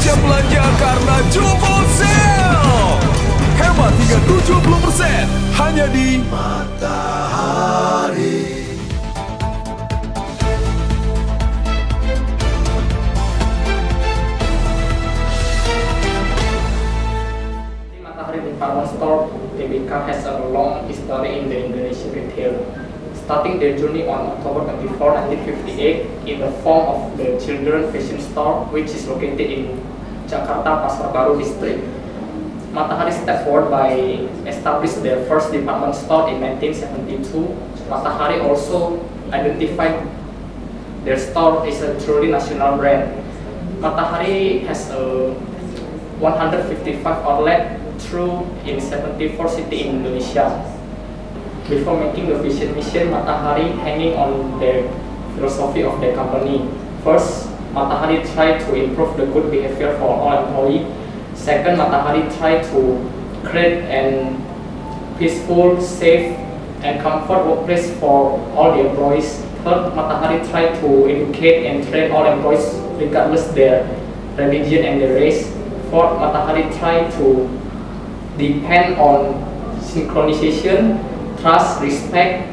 saja belanja karena Jumbo Sale. Hemat hingga 70% hanya di Matahari. Matahari department store TBK has a long history in the Indonesian retail, starting their journey on October 24, 1958 in the form of the children fashion store, which is located in Jakarta Pasar Baru district. Matahari stepped forward by establishing their first department store in 1972. Matahari also identified their store as a truly national brand. Matahari has a 155 outlet through in 74 cities in Indonesia. Before making the vision mission, Matahari hanging on the philosophy of the company. First, Matahari tried to improve the good behavior for all employees. Second, Matahari tried to create an peaceful, safe, and comfort workplace for all the employees. Third, Matahari tried to educate and train all employees regardless their religion and their race. Fourth, Matahari tried to depend on synchronization, trust, respect,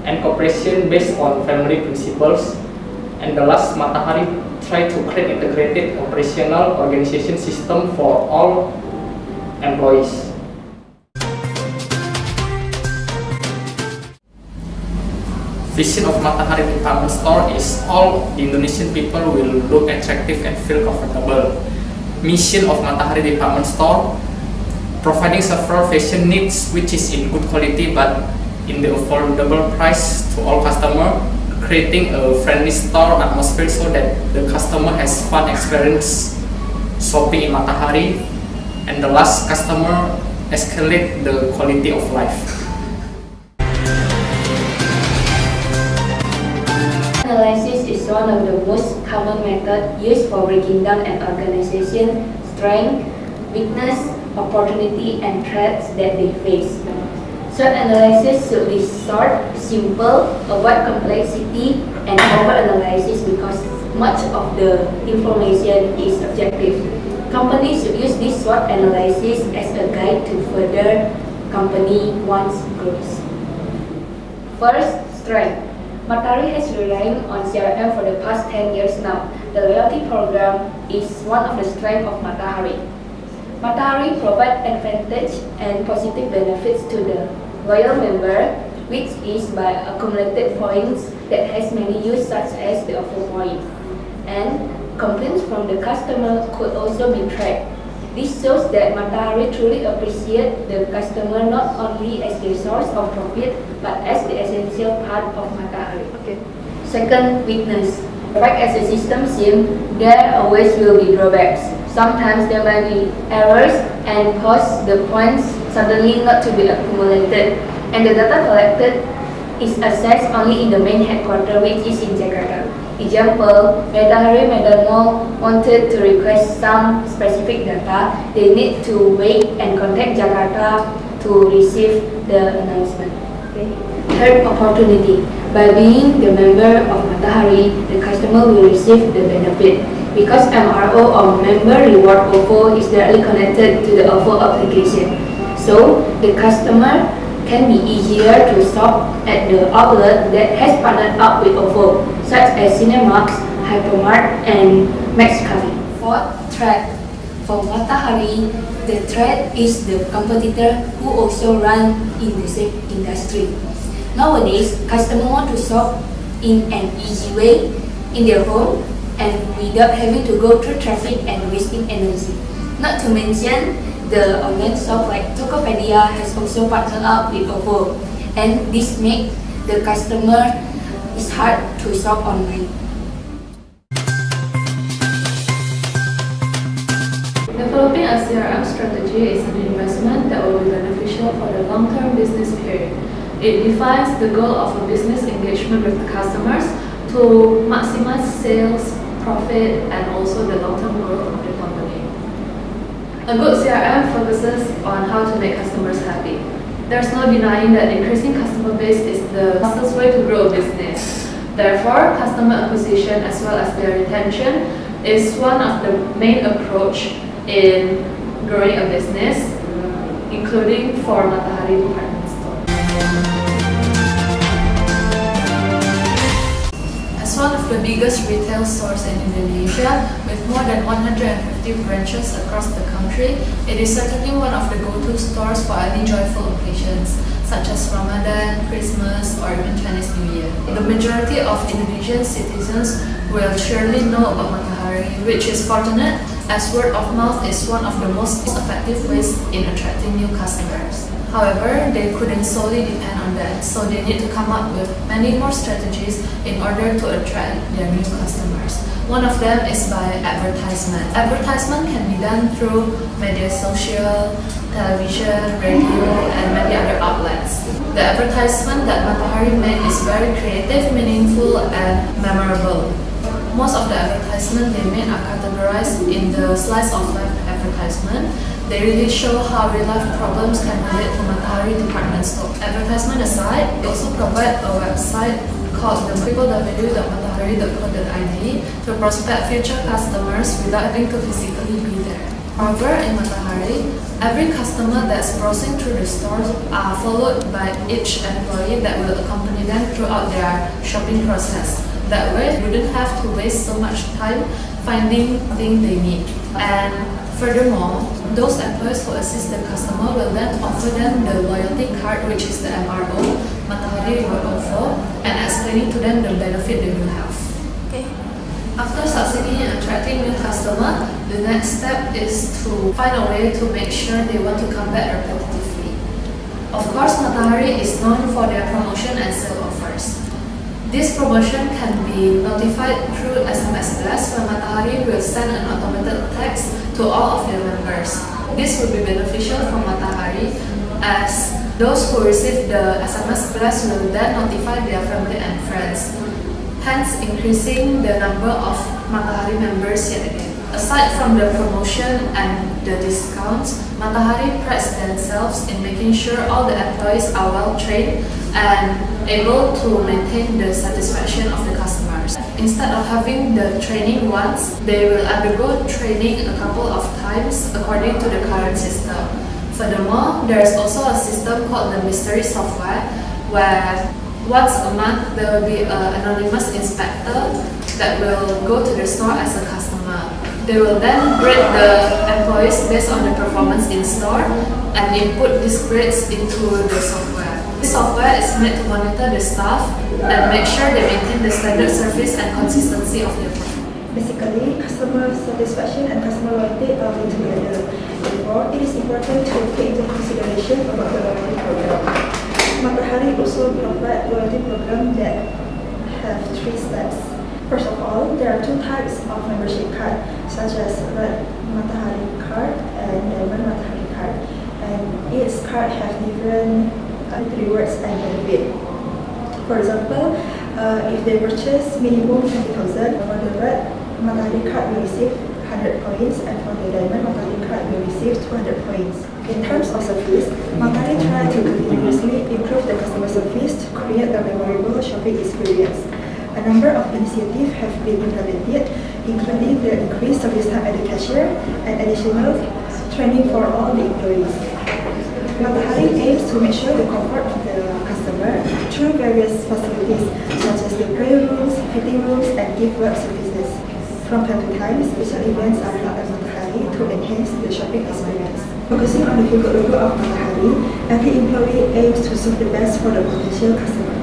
and cooperation based on family principles. And the last, Matahari tried to create integrated operational organization system for all employees. Vision of Matahari department store is all the Indonesian people will look attractive and feel comfortable. Mission of Matahari department store: providing several fashion needs which is in good quality but in the affordable price to all customers, creating a friendly store atmosphere so that the customer has fun experience shopping in Matahari, and the last, customer escalate the quality of life. Analysis is one of the most common methods used for breaking down an organization's strength, weakness, opportunity, and threats that they face. SWOT analysis should be short, simple, avoid complexity, and over-analysis because much of the information is subjective. Companies should use this SWOT analysis as a guide to further company one's growth. First, strength. Matahari has been relying on CRM for the past 10 years now. The loyalty program is one of the strengths of Matahari. Matahari provides advantage and positive benefits to the loyal member, which is by accumulated points that has many use such as the offer point. And complaints from the customer could also be tracked. This shows that Matahari truly appreciates the customer not only as the source of profit but as the essential part of Matahari. Second, weakness. Like as a system sim, there always will be drawbacks. Sometimes there might be errors and cause the points suddenly not to be accumulated, and the data collected is accessed only in the main headquarters, which is in Jakarta. Example, Matahari Medan Mall wanted to request some specific data, they need to wait and contact Jakarta to receive the announcement. Third, opportunity. By being the member of Matahari, the customer will receive the benefit. Because MRO or member reward offer is directly connected to the offer application. So, the customer can be easier to shop at the outlet that has partnered up with offer, such as Cinemark, Hypermart, and Max Cafe. Fourth, threat. For Matahari, the threat is the competitor who also run in the same industry. Nowadays, customers want to shop in an easy way in their home and without having to go through traffic and wasting energy. Not to mention, the online shop like Tokopedia has also partnered up with OVO, and this makes the customer is hard to shop online. Developing a CRM strategy is an investment that will be beneficial for the long-term business period. It defines the goal of a business engagement with customers to maximize sales, profit, and also the long-term growth of the company. A good CRM focuses on how to make customers happy. There's no denying that increasing customer base is the fastest way to grow a business. Therefore, customer acquisition as well as their retention is one of the main approach in growing a business, including for Matahari department store. As one of the biggest retail stores in Indonesia, with more than 150 branches across the country, it is certainly one of the go-to stores for any joyful occasions, such as Ramadan, Christmas, or even Chinese New Year. The majority of Indonesian citizens will surely know about Matahari, which is fortunate as word of mouth is one of the most effective ways in attracting new customers. However, they couldn't solely depend on that, so they need to come up with many more strategies in order to attract their new customers. One of them is by advertisement. Advertisement can be done through media social, television, radio, and many other outlets. The advertisement that Matahari made is very creative, meaningful, and memorable. Most of the advertisements they made are categorized in the slice of life advertisement. They really show how real life problems can relate to Matahari department store. Advertisement aside, they also provide a website called the www.matahari.co.id to prospect future customers without having to physically be there. However, in Matahari, every customer that's browsing through the stores are followed by each employee that will accompany them throughout their shopping process. That way, you wouldn't have to waste so much time finding things they need. And furthermore, those employees who assist the customer will then offer them the loyalty card, which is the MRO, Matahari Reward Offer, and explaining to them the benefit they will have. Okay. After succeeding in attracting new customer, the next step is to find a way to make sure they want to come back repetitively. Of course, Matahari is known for their promotion and sale offers. This promotion can be notified through SMS blast, where Matahari will send an automated text to all of their members. This will be beneficial for Matahari as those who receive the SMS blast will then notify their family and friends, hence increasing the number of Matahari members yet again. Aside from the promotion and the discounts, Matahari prides themselves in making sure all the employees are well trained and able to maintain the satisfaction of the customers. Instead of having the training once, they will undergo training a couple of times according to the current system. Furthermore, there is also a system called the mystery software, where once a month there will be an anonymous inspector that will go to the store as a customer. They will then grade the employees based on the performance in store and input these grades into the software. This software is made to monitor the staff and make sure they maintain the standard service and consistency of their performance. Basically, customer satisfaction and customer loyalty are linked together. Therefore, it is important to take into consideration about the loyalty program. Matahari also provide loyalty program that have 3 steps. First of all, there are 2 types of membership card, such as Red Matahari card and Diamond Matahari card. And each card has different rewards and benefit. For example, if they purchase minimum 20,000, for the Red Matahari card will receive 100 points, and for the Diamond Matahari card will receive 200 points. In terms of service, Matahari tries to continuously improve the customer service to create a memorable shopping experience. A number of initiatives have been implemented, including the increased service time at the cashier and additional training for all the employees. Matahari aims to make sure the comfort of the customer through various facilities such as the prayer rooms, fitting rooms, and gift wrap services. From time to time, special events are held at Matahari to enhance the shopping experience. Focusing on the figure logo of Matahari, every employee aims to serve the best for the potential customer.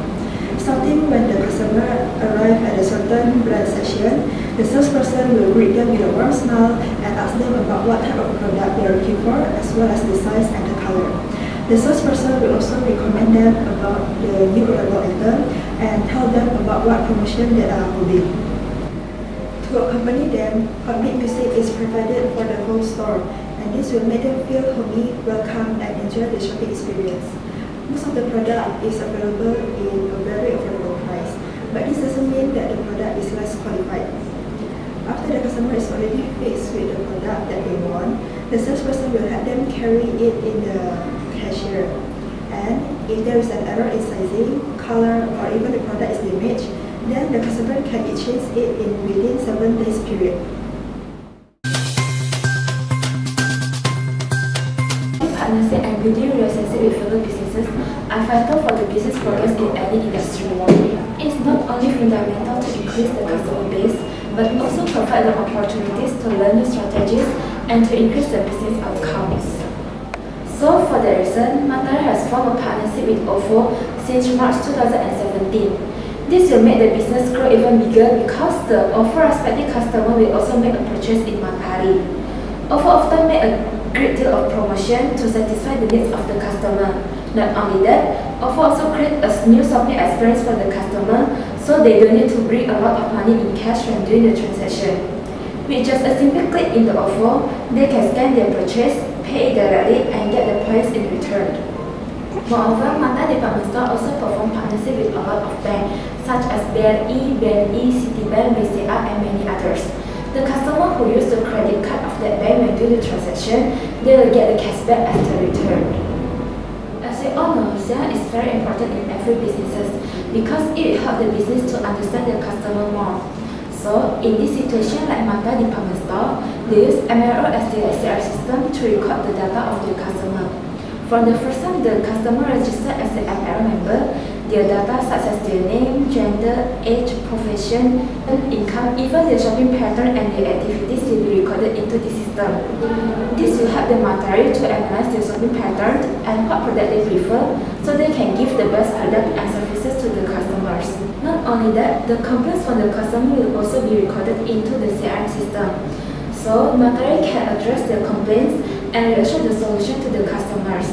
Starting when the customer arrives at a certain brand session, the salesperson will greet them with a warm smile and ask them about what type of product they are looking for, as well as the size and the color. The salesperson will also recommend them about the new arrival item and tell them about what promotion they are holding. To accompany them, upbeat music is provided for the whole store, and this will make them feel homey, welcome, and enjoy the shopping experience. Most of the product is available in a very affordable price, but this doesn't mean that the product is less qualified. After the customer is already faced with the product that they want, the salesperson will have them carry it in the cashier. And if there is an error in sizing, color, or even the product is damaged, then the customer can exchange it in within 7 days period. Partnership and building relationship with fellow businesses are vital for the business progress in any industry. It's not only fundamental to increase the customer base, but also provide the opportunities to learn new strategies and to increase the business outcomes. So for that reason, Matahari has formed a partnership with OVO since March 2017. This will make the business grow even bigger because the OVO respective customer will also make a purchase in Matahari. OVO often make a great deal of promotion to satisfy the needs of the customer. Not only that, OVO also create a new shopping experience for the customer, so they don't need to bring a lot of money in cash when doing the transaction. With just a simple click in the OVO, they can scan their purchase, pay it directly, and get the points in return. Moreover, Mata Department Store also perform partnership with a lot of banks such as BRI, Citibank, BCA, and many others. The customer who use the credit card of that bank when do the transaction, they will get the cashback as the return. As we all know, Xia is very important in every business because it will help the business to understand the customer more. So, in this situation like Mata Department Store, they use MRO as their CRM system to record the data of the customer. From the first time the customer registered as an MRO member, their data such as their name, gender, age, profession, income, even their shopping pattern and their activities will be recorded into the system. This will help the Matahari to analyze their shopping pattern and what product they prefer so they can give the best product and services to the customers. Not only that, the complaints from the customer will also be recorded into the CRM system. So Matahari can address their complaints and assure the solution to the customers.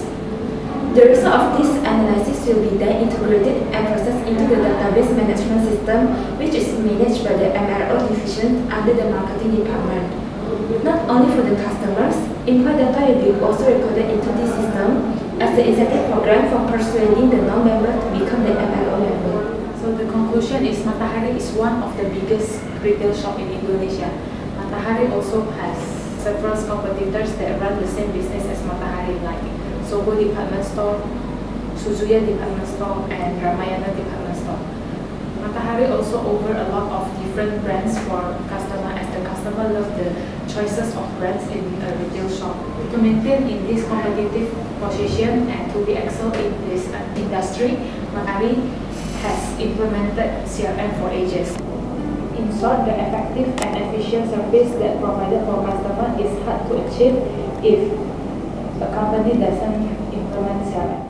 The result of this analysis will be then integrated and processed into the database management system, which is managed by the MRO division under the marketing department. Not only for the customers, employee data will be also recorded into this system as the incentive program for persuading the non-member to become the MRO member. So the conclusion is Matahari is one of the biggest retail shop in Indonesia. Matahari also has several competitors that run the same business as Matahari, like Sogo Department Store, Suzuya Department Store, and Ramayana Department Store. Matahari also offer a lot of different brands for customer, as the customer love the choices of brands in a retail shop. To maintain in this competitive position and to be excel in this industry, Matahari has implemented CRM for ages. In short, the effective and efficient service that provided for customer is hard to achieve if a company doesn't implement CRM.